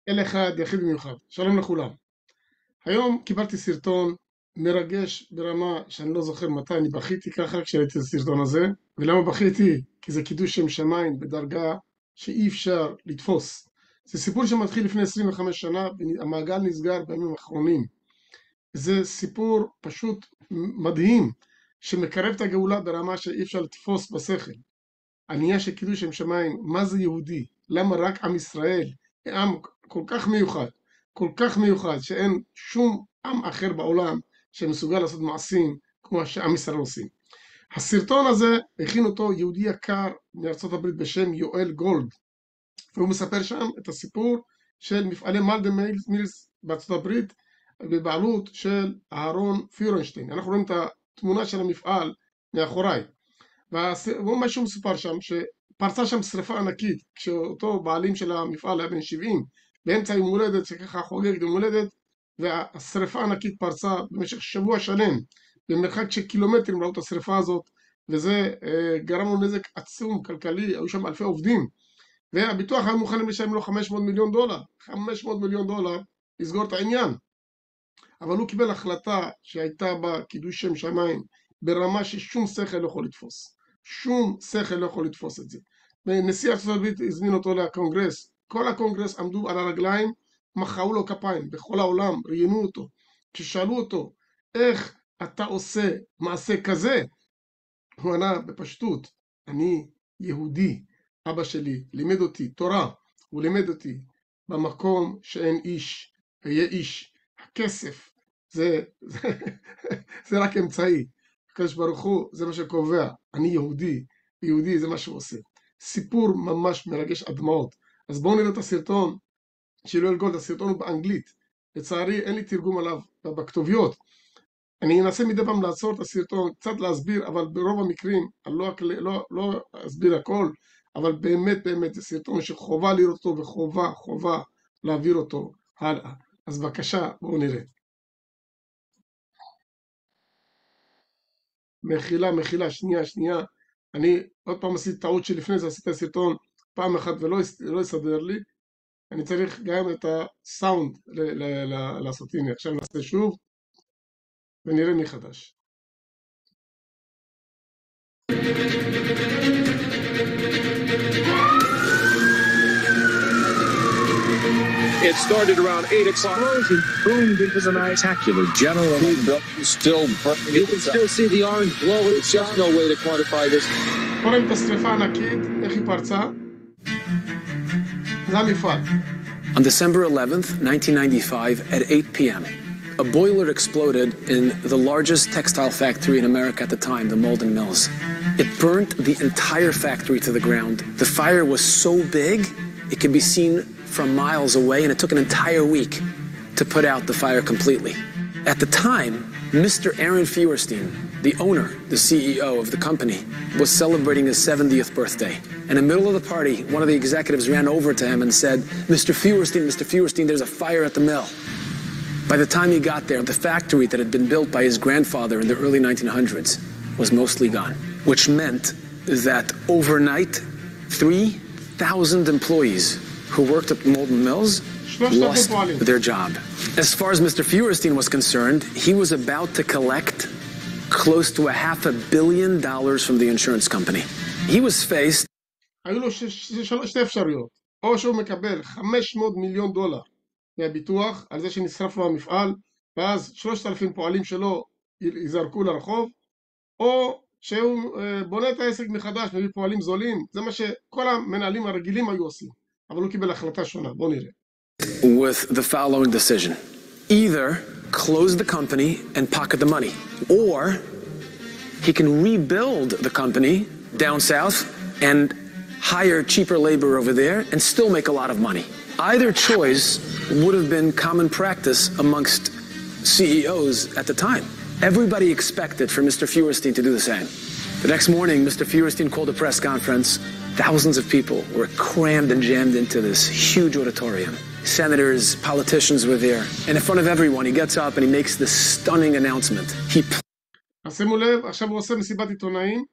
אל אחד יחיד במיוחד. שלום לכולם. היום קיבלתי סרטון מרגש ברמה שאני לא זוכר מתי אני בכיתי ככה כשראיתי את הסרטון הזה. ולמה בכיתי? כי זה קידוש שם שמיים בדרגה שאי אפשר לתפוס. זה סיפור שמתחיל לפני 25 שנה, המעגל נסגר בימים האחרונים. זה סיפור פשוט מדהים שמקרב את הגאולה ברמה שאי אפשר לתפוס בשכל. העניין של קידוש שם שמיים, מה זה יהודי? למה רק עם ישראל, עם כל כך מיוחד, שאין שום עם אחר בעולם שמסוגל לעשות מעשים כמו שעם ישראל עושים. הסרטון הזה הכין אותו יהודי יקר מארצות הברית בשם יואל גולד, והוא מספר שם את הסיפור של מפעלי מלדן מילס בארצות הברית, בבעלות של אהרון פיורשטיין. אנחנו רואים את התמונה של המפעל מאחוריי. ומה שהוא מסופר שם, שפרצה שם שריפה ענקית, כשאותו בעלים של המפעל היה בן 70, באמצע יום הולדת, שככה חוגג יום הולדת, והשריפה הענקית פרצה במשך שבוע שלם, במרחק של קילומטרים ראו את השריפה הזאת, וזה גרם לו נזק עצום כלכלי, היו שם אלפי עובדים, והביטוח היה מוכן לשלם לו 500 מיליון דולר, 500 מיליון דולר לסגור את העניין. אבל הוא קיבל החלטה שהייתה בה קידוש שם שמיים, ברמה ששום שכל לא יכול לתפוס. שום שכל לא יכול לתפוס את זה. ונשיא ארצות הברית הזמין אותו לקונגרס. כל הקונגרס עמדו על הרגליים, מחאו לו כפיים. בכל העולם ראיינו אותו. כששאלו אותו, איך אתה עושה מעשה כזה? הוא ענה בפשטות, אני יהודי. אבא שלי לימד אותי תורה. הוא לימד אותי במקום שאין איש, היה איש. הכסף זה רק אמצעי. הקדוש ברוך הוא זה מה שקובע. אני יהודי, יהודי זה מה שהוא עושה. סיפור ממש מרגש עד דמעות. אז בואו נראה את הסרטון של יואל גולד. הסרטון הוא באנגלית, לצערי אין לי תרגום עליו בכתוביות. אני אנסה מדי פעם לעצור את הסרטון, קצת להסביר, אבל ברוב המקרים אני לא אסביר הכל, אבל באמת זה סרטון שחובה לראות אותו, וחובה להעביר אותו הלאה. אז בבקשה, בואו נראה. מחילה, שנייה. אני עוד פעם עשיתי טעות שלפני זה, עשיתי סרטון פעם אחת ולא יסדר לי. אני צריך גם את הסאונד לעשות. הנה, עכשיו נעשה שוב ונראה מחדש. It started around 8 o'clock. Boomed into the night. Spectacular general. Still burning. You can still see the orange glow. There's just no way to quantify this. רואים את השריפה הענקית, איך היא פרצה? זה המפעל. On December 11th, 1995, at 8 p.m., a boiler exploded in the largest textile factory in America at the time, the Maldon Mills. It burnt the entire factory to the ground. The fire was so big, it could be seen from miles away, and it took an entire week to put out the fire completely. At the time, Mr. Aaron Feuerstein, the owner, the CEO of the company, was celebrating his 70th birthday. In the middle of the party, one of the executives ran over to him and said, Mr. Feuerstein, there's a fire at the mill. By the time he got there, the factory that had been built by his grandfather in the early 1900s was mostly gone, which meant that overnight, 3,000 employees who worked at Maldon Mills lost their job. As far as Mr. Feuerstein was concerned, he was about to collect close to $500 million from the insurance company. He was faced... היו לו שתי אפשרויות. או שהוא מקבל 500 מיליון דולר מהביטוח על זה שנשרף לו המפעל, ואז 3,000 פועלים שלו יזרקו לרחוב, או שהוא בונה את העסק מחדש, מביא פועלים זולים. זה מה שכל המנהלים הרגילים היו עושים. אבל הוא קיבל החלטה שונה. בואו נראה. With the following decision. Either close the company and pocket the money, or he can rebuild the company down south and hire cheaper labor over there and still make a lot of money. Either choice would have been common practice amongst CEOs at the time. Everybody expected for Mr. Feuerstein to do the same. The next morning, Mr. Feuerstein called a press conference. Thousands of people were crammed and jammed into this huge auditorium. Senators, politicians were there. And in front of everyone, he gets up and he makes this stunning announcement. שימו לב, עכשיו הוא עושה מסיבת עיתונאים,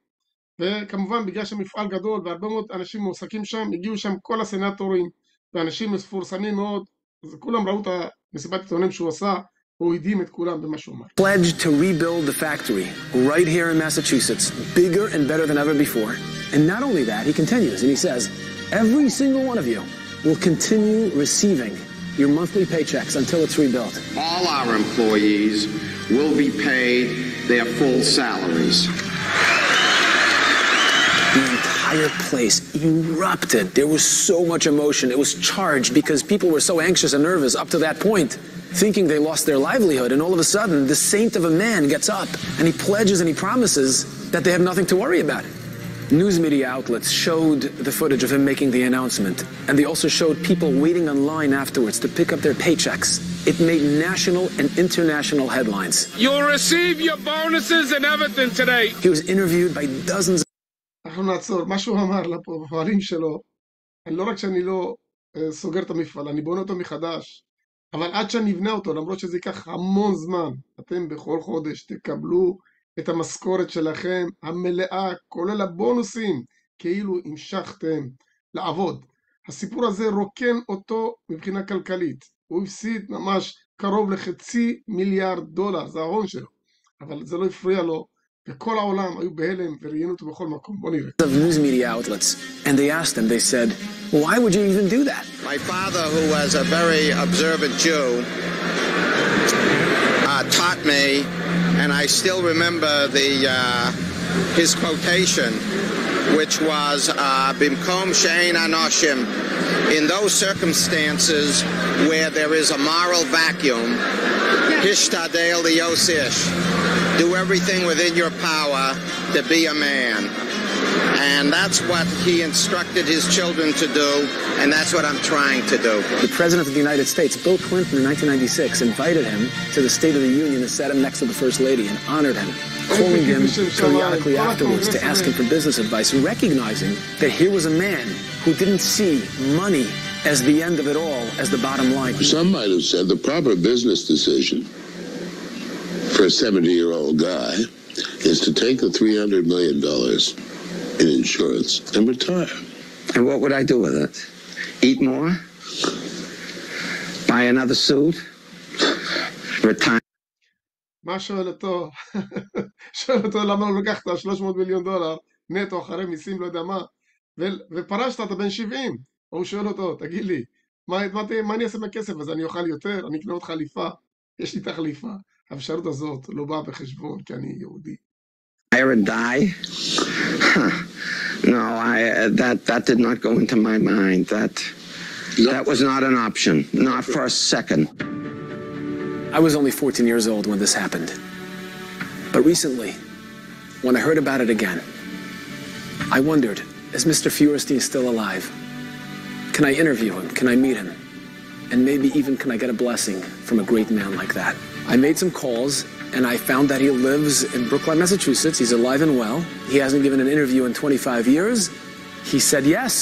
וכמובן בגלל שמפעל גדול והרבה מאוד אנשים מועסקים שם, הגיעו שם כל הסנטורים ואנשים מפורסמים מאוד, אז כולם ראו את המסיבת עיתונאים שהוא עשה, הוא הדהים את כולם במה שהוא אמר. Pledged to rebuild the factory right here in Massachusetts, bigger and better than ever before. And not only that, he continues and he says, every single one of you will continue receiving your monthly paychecks until it's rebuilt. All our employees will be paid their full salaries. The entire place erupted. There was so much emotion. It was charged because people were so anxious and nervous up to that point, thinking they lost their livelihood. And all of a sudden, the saint of a man gets up and he pledges and he promises that they have nothing to worry about. News media outlets showed the footage of him making the announcement. And they also showed people waiting online afterwards to pick up their paychecks. It made national and international headlines. You'll receive your bonuses and everything today. He was interviewed by dozens. אנחנו נעצור, מה שהוא אמר לפועלים שלו, לא רק שאני לא סוגר את המפעל, אני בונה אותו מחדש, אבל עד שאני אבנה אותו, למרות שזה ייקח המון זמן, אתם בכל חודש תקבלו את המשכורת שלכם המלאה, כולל הבונוסים, כאילו המשכתם לעבוד. הסיפור הזה רוקן אותו מבחינה כלכלית, הוא הפסיד ממש קרוב לחצי מיליארד דולר, זה ההון שלו, אבל זה לא הפריע לו, וכל העולם היו בהלם וראיינו אותו בכל מקום. בוא נראה. Of news media outlets, and they asked him, they said, why would you even do that? My father, who was a very observant Jew, taught me, and I still remember his quotation, which was במקום שאין אנשים. In those circumstances where there is a moral vacuum, השתדל להיות איש. Do everything within your power to be a man. And that's what he instructed his children to do, and that's what I'm trying to do. The President of the United States, Bill Clinton, in 1996, invited him to the State of the Union and sat him next to the First Lady and honored him, calling him periodically afterwards to ask him for business advice, recognizing that here was a man who didn't see money as the end of it all, as the bottom line. Some might have said the proper business decision for a 70-year-old guy is to take the $300 million in insurance and retire. And what would I do with it? Eat more? Buy another suit? Retire? מה שואל אותו? שואל אותו למה לא לקחת $300 מיליון נטו אחרי מיסים, לא יודע מה, ופרשת, אתה בן 70. הוא שואל אותו, תגיד לי, מה אני אעשה מהכסף הזה? אני אוכל יותר? אני אקנה עוד חליפה? יש לי תחליפה. האפשרות הזאת לא באה בחשבון, כי אני יהודי. Retire and die? No, that did not go into my mind. That was not an option, not for a second. I was only 14 years old when this happened. But recently, when I heard about it again, I wondered, is Mr. פיורשטיין still alive? Can I interview him? Can I meet him? And maybe even can I get a blessing from a great man like that? I made some calls, and I found that he lives in Brookline, Massachusetts. He's alive and well. He hasn't given an interview in 25 years. He said yes.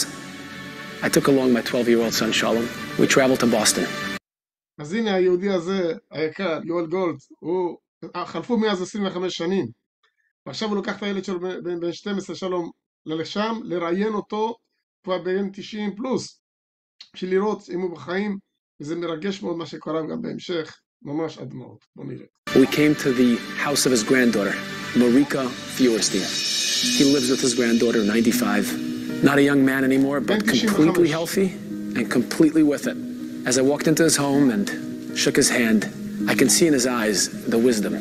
I took along my 12-year-old son, Shalom. We traveled to Boston. אז הנה היהודי הזה, היקר, יואל גולד, הוא חלפו מאז 25 שנים. ועכשיו הוא לוקח את הילד שלו בן 12, שלום, לשם, לראיין אותו כבר בן 90 פלוס, בשביל לראות אם הוא בחיים, וזה מרגש מאוד מה שקורה גם בהמשך. ממש עד מאוד. בוא נראה. We came to the house of his granddaughter, Marika פיורשטיין. He lives with his granddaughter, 95. Not a young man anymore, but completely healthy and completely with it. As I walked into his home and shook his hand, I can see in his eyes the wisdom,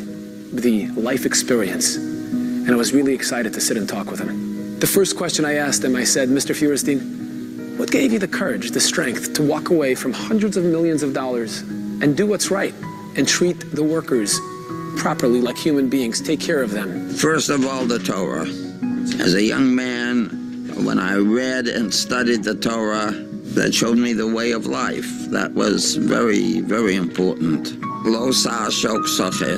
the life experience. And I was really excited to sit and talk with him. The first question I asked him, I said, Mr. פיורשטיין, what gave you the courage, the strength to walk away from hundreds of millions of dollars and do what's right and treat the workers properly like human beings, take care of them? First of all, the Torah. As a young man, when I read and studied the Torah, that showed me the way of life. That was very, very important. Lo sa shok soche,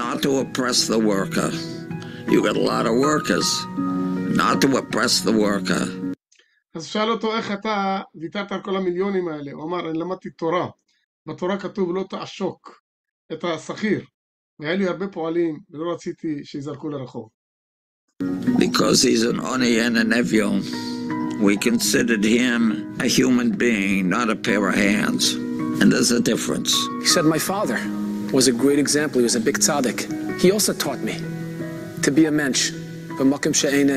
not to oppress the worker. You got a lot of workers, not to oppress the worker. אז שאל אותו איך אתה ויתרת על כל המיליונים האלה. הוא אמר, אני למדתי תורה. בתורה כתוב לא תעשוק את השכיר. והיה לי הרבה פועלים ולא רציתי שיזרקו לרחוב. Because he's an oni and an evion. We considered him a human being, not a pair of hands. And there's a difference. He said my father was a great example. He was a big tzaddik. He also taught me to be a mensch. במקום שאין,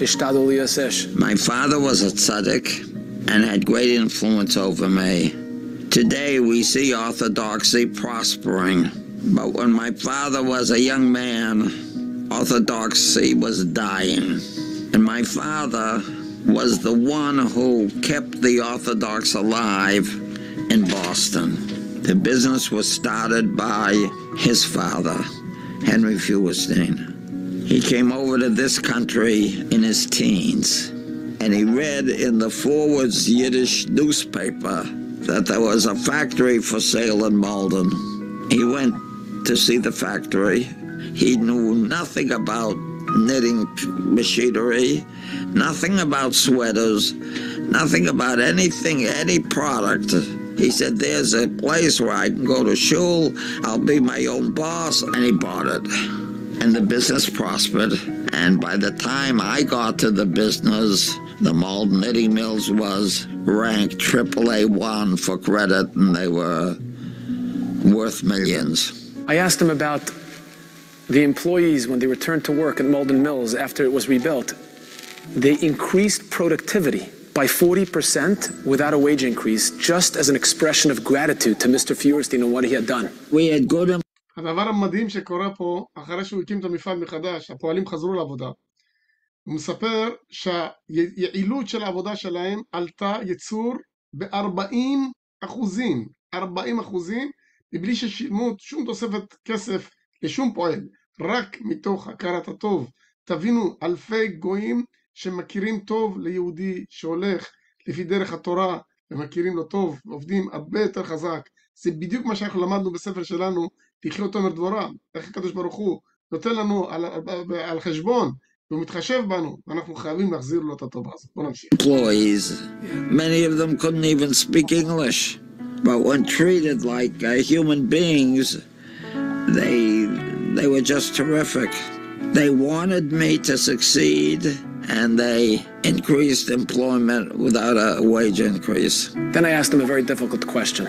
השתדל להיות. My father was a tzaddik and had great influence over me. Today we see orthodoxy prospering, but when my father was a young man, orthodoxy was dying. And my father was the one who kept the Orthodox alive in Boston. The business was started by his father, Henry פיורשטיין. He came over to this country in his teens, and he read in the Forward's Yiddish newspaper that there was a factory for sale in Maldon. He went to see the factory. He knew nothing about knitting machinery, nothing about sweaters, nothing about anything, any product. He said, there's a place where I can go to shul, I'll be my own boss, and he bought it. And the business prospered, and by the time I got to the business, the Maldon Knitting Mills was ranked AAA1 for credit, and they were worth millions. I asked him about the employees when they returned to work at Maldon Mills after it was rebuilt. They increased productivity by 40% without a wage increase, just as an expression of gratitude to Mr. פיורשטיין and what he had done. We had good. הדבר המדהים שקורה פה, אחרי שהוא הקים את המפעל מחדש, הפועלים חזרו לעבודה. הוא מספר שהיעילות של העבודה שלהם עלתה ייצור ב-40%, 40%, מבלי ששילמו שום תוספת כסף לשום פועל, רק מתוך הכרת הטוב. תבינו, אלפי גויים שמכירים טוב ליהודי שהולך לפי דרך התורה, ומכירים לו טוב, ועובדים הרבה יותר חזק. זה בדיוק מה שאנחנו למדנו בספר שלנו, לחיות, תומר, דבורה. איך הקדוש ברוך הוא נותן לנו על חשבון, והוא מתחשב בנו, ואנחנו חייבים להחזיר לו את הטובה הזאת. בוא נמשיך. Employees, many of them couldn't even speak English, but when treated like human beings, they were just terrific. They wanted me to succeed, and they increased employment without a wage increase. Then I asked him a very difficult question.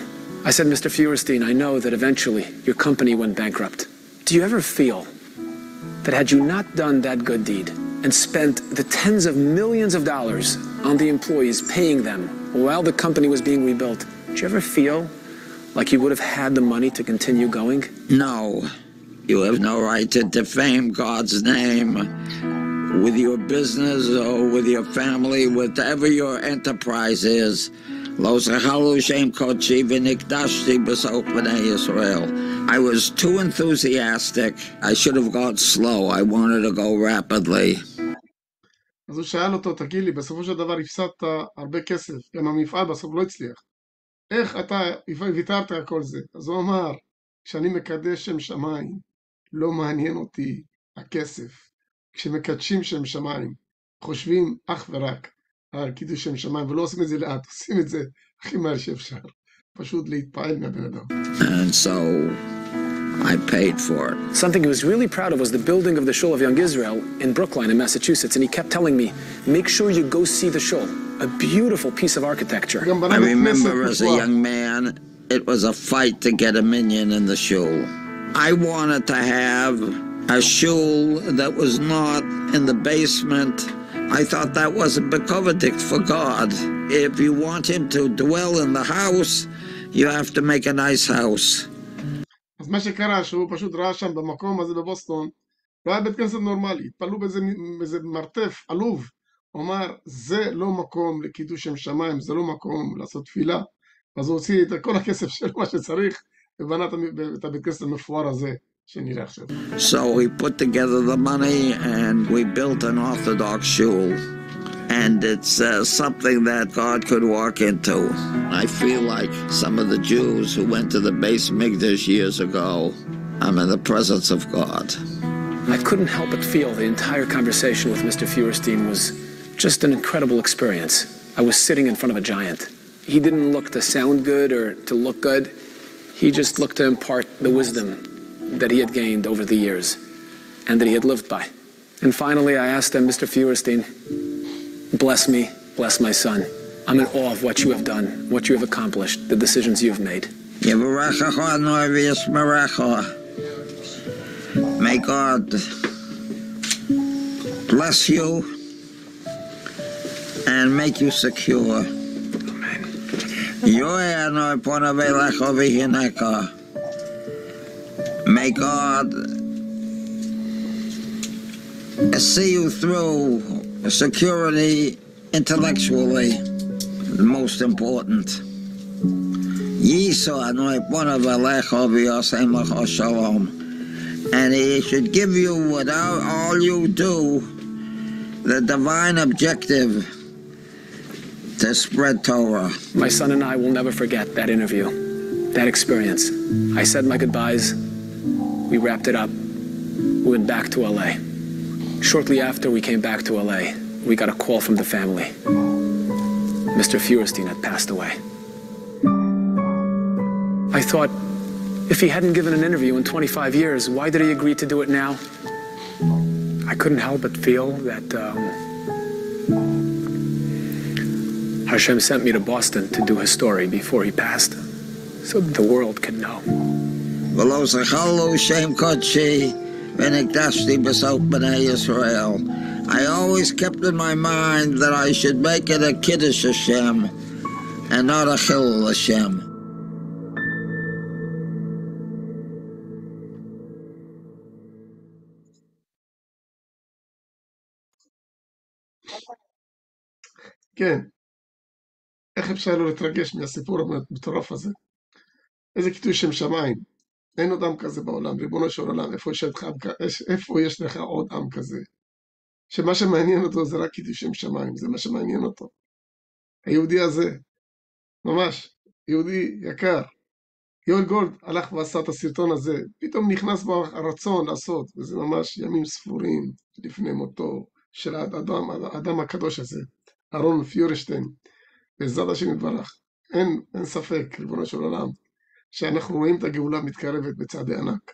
I said, Mr. פיורשטיין, I know that eventually your company went bankrupt. Do you ever feel that had you not done that good deed and spent the tens of millions of dollars on the employees, paying them while the company was being rebuilt, did you ever feel like you would have had the money to continue going? No. You have no right to defame God's name with your business or with your family, whatever your enterprise is. I was too enthusiastic. I should have gone slow. I wanted to go rapidly. אז הוא שאל אותו, תגיד לי, בסופו של דבר הפסדת הרבה כסף, גם המפעל בסוף לא הצליח. איך אתה ויתרת על כל זה? אז הוא אמר, כשאני מקדש שם שמיים, לא מעניין אותי הכסף. כשמקדשים שם שמיים, חושבים אך ורק על קידוש שם שמיים, ולא עושים את זה לאט, עושים את זה הכי מהר שאפשר. פשוט להתפעל מהבן אדם. And so I paid for it. Something he was really proud of was the building of the Shul of Young Israel in Brookline in Massachusetts, and he kept telling me, make sure you go see the Shul. A beautiful piece of architecture. I remember as a young man, it was a fight to get a minyan in the shul. I wanted to have a shul that was not in the basement. I thought that was a bekovedik for God. If you want him to dwell in the house, you have to make a nice house. אז מה שקרה, שהוא פשוט ראה שם במקום הזה בבוסטון, לא היה בית כנסת נורמלי, התפללו באיזה מרתף עלוב. הוא אמר, זה לא מקום לקידוש שם שמיים, זה לא מקום לעשות תפילה. אז הוא הוציא את כל הכסף של מה שצריך, ובנה את הבית כנסת המפואר הזה שנראה עכשיו. So we put together the money and we built an Orthodox shul. And it's something that God could walk into. I feel like some of the Jews who went to the Beis Mikdash years ago, I'm in the presence of God. I couldn't help but feel the entire conversation with Mr. פיורשטיין was just an incredible experience. I was sitting in front of a giant. He didn't look to sound good or to look good. He just looked to impart the wisdom that he had gained over the years and that he had lived by. And finally I asked him, Mr. פיורשטיין, bless me, bless my son. I'm in awe of what you have done, what you have accomplished, the decisions you've made. May God bless you and make you secure. May God see you through security intellectually, the most important. And he should give you, without all you do, the divine objective to spread Torah. My son and I will never forget that interview, that experience. I said my goodbyes, we wrapped it up, we went back to LA. Shortly after we came back to LA, we got a call from the family. Mr. פיורשטיין had passed away. I thought, if he hadn't given an interview in 25 years, why did he agree to do it now? I couldn't help but feel that Hashem sent me to Boston to do his story before he passed, so that the world can know. I always kept in my mind that I should make it a קידוש Hashem and not a חילול Hashem. כן, איך אפשר לא להתרגש מהסיפור המטורף הזה? איזה קידוש שם שמיים. אין עוד עם כזה בעולם, ריבונו של עולם, איפה יש לך עוד עם כזה? שמה שמעניין אותו זה רק קידוש שם שמיים, זה מה שמעניין אותו. היהודי הזה, ממש, יהודי יקר, יואל גולד הלך ועשה את הסרטון הזה, פתאום נכנס בו הרצון לעשות, וזה ממש ימים ספורים לפני מותו של האדם הקדוש הזה, אהרון פיורשטיין, בעזרת השם יתברך. אין ספק, ריבונו של עולם, שאנחנו רואים את הגאולה מתקרבת בצעדי ענק.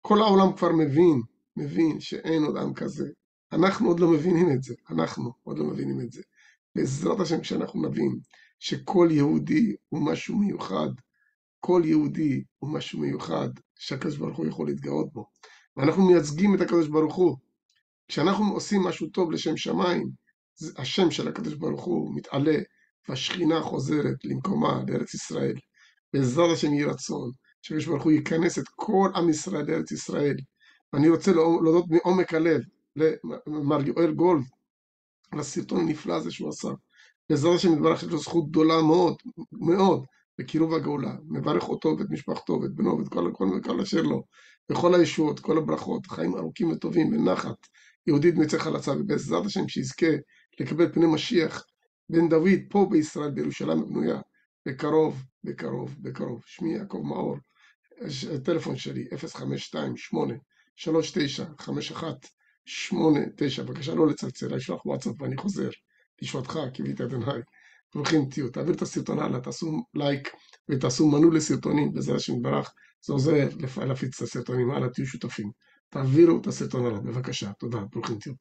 כל העולם כבר מבין שאין עוד עם כזה. אנחנו עוד לא מבינים את זה. בעזרת השם, כשאנחנו נבין שכל יהודי הוא משהו מיוחד, שהקדוש ברוך הוא יכול להתגאות בו. ואנחנו מייצגים את הקדוש ברוך הוא. כשאנחנו עושים משהו טוב לשם שמיים, השם של הקדוש ברוך הוא מתעלה, והשכינה חוזרת למקומה, לארץ ישראל. בעזרת השם יהי רצון, שהקדוש ברוך הוא ייכנס את כל עם ישראל לארץ ישראל. ואני רוצה להודות מעומק הלב למר יואל גולד, על הסרטון הנפלא הזה שהוא עשה. בעזרת השם יתברך, יש לו זכות גדולה מאוד, בקירוב הגאולה. מברך אותו ואת משפחתו ואת בנו ואת כל אשר לו, וכל הישועות, כל הברכות, חיים ארוכים וטובים ונחת, יהודית מצא חלצה, ובעזרת השם שיזכה לקבל פני משיח בן דוד פה בישראל, בירושלים הבנויה, בקרוב. שמי יעקב מאור, הטלפון שלי 052-839-5189, בבקשה לא לצלצל, לשלוח וואטסאפ ואני חוזר לשמותך כבית אדוני. ברוכים תהיו, תעביר את הסרטון הלאה, תעשו לייק ותעשו מנוי לסרטונים, בעזרת השם יתברך, זה עוזר להפיץ את הסרטונים הלאה, תהיו שותפים, תעבירו את הסרטון הלאה, בבקשה, תודה, ברוכים תהיו.